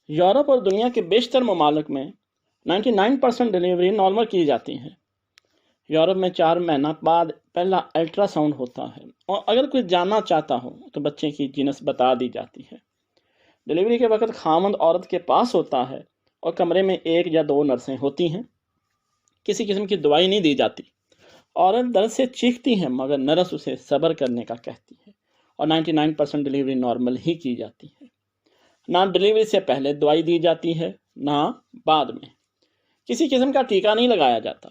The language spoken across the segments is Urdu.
یورپ اور دنیا کے بیشتر ممالک میں 99% ڈلیوری نارمل کی جاتی ہے۔ یورپ میں 4 مہینہ بعد پہلا الٹرا ساؤنڈ ہوتا ہے، اور اگر کوئی جاننا چاہتا ہو تو بچے کی جنس بتا دی جاتی ہے۔ ڈلیوری کے وقت خامند عورت کے پاس ہوتا ہے اور کمرے میں 1 یا 2 نرسیں ہوتی ہیں۔ کسی قسم کی دوائی نہیں دی جاتی۔ عورت درد سے چیختی ہے مگر نرس اسے صبر کرنے کا کہتی ہے، اور 99% ڈلیوری نارمل ہی کی جاتی ہے۔ نہ ڈلیوری سے پہلے دوائی دی جاتی ہے نہ بعد میں۔ کسی قسم کا ٹیکہ نہیں لگایا جاتا۔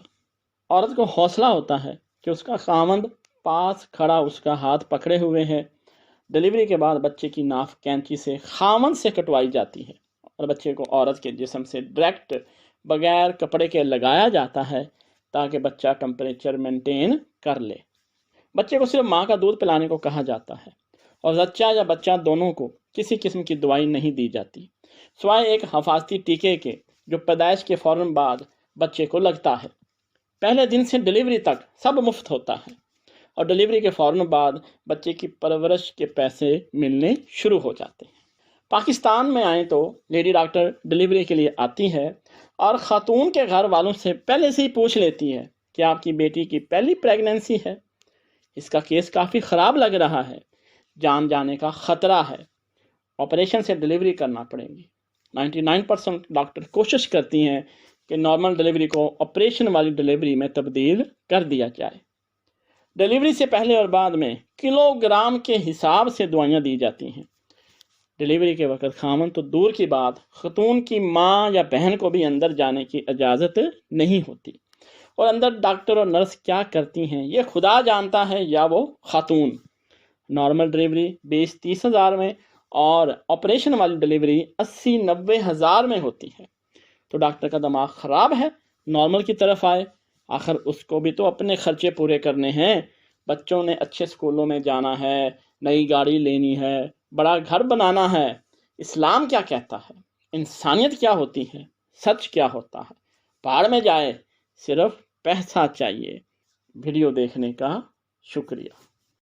عورت کو حوصلہ ہوتا ہے کہ اس کا خامند پاس کھڑا اس کا ہاتھ پکڑے ہوئے ہے۔ ڈلیوری کے بعد بچے کی ناف کینچی سے خامند سے کٹوائی جاتی ہے اور بچے کو عورت کے جسم سے ڈائریکٹ بغیر کپڑے کے لگایا جاتا ہے تاکہ بچہ ٹمپریچر مینٹین کر لے۔ بچے کو صرف ماں کا دودھ پلانے کو کہا جاتا ہے، اور زچہ یا بچہ دونوں کو کسی قسم کی دوائی نہیں دی جاتی سوائے ایک حفاظتی ٹیکے کے جو پیدائش کے فوراً بعد بچے کو لگتا ہے۔ پہلے دن سے ڈلیوری تک سب مفت ہوتا ہے، اور ڈلیوری کے فوراً بعد بچے کی پرورش کے پیسے ملنے شروع ہو جاتے ہیں۔ پاکستان میں آئیں تو لیڈی ڈاکٹر ڈلیوری کے لیے آتی ہے اور خاتون کے گھر والوں سے پہلے سے ہی پوچھ لیتی ہے کہ آپ کی بیٹی کی پہلی پریگننسی ہے۔ اس کا کیس کافی خراب لگ رہا ہے، جان جانے کا خطرہ ہے، آپریشن سے ڈلیوری کرنا پڑے گی۔ 99% ڈاکٹر کوشش کرتی ہیں کہ نارمل ڈلیوری کو آپریشن والی ڈلیوری میں تبدیل کر دیا جائے۔ ڈلیوری سے پہلے اور بعد میں کلو گرام کے حساب سے دوائیاں دی جاتی ہیں۔ ڈلیوری کے وقت خامن تو دور کی بات، خاتون کی ماں یا بہن کو بھی اندر جانے کی اجازت نہیں ہوتی، اور اندر ڈاکٹر اور نرس کیا کرتی ہیں یہ خدا جانتا ہے یا وہ خاتون۔ نارمل ڈلیوری 20-30 ہزار میں اور آپریشن والی ڈلیوری 80-90 ہزار میں ہوتی ہے۔ تو ڈاکٹر کا دماغ خراب ہے، نارمل کی طرف آئے، آخر اس کو بھی تو اپنے خرچے پورے کرنے ہیں۔ بچوں نے اچھے سکولوں میں جانا ہے، نئی گاڑی لینی ہے، بڑا گھر بنانا ہے۔ اسلام کیا کہتا ہے؟ انسانیت کیا ہوتی ہے؟ سچ کیا ہوتا ہے؟ پہاڑ میں جائے، صرف پیسہ چاہیے۔ ویڈیو دیکھنے کا شکریہ۔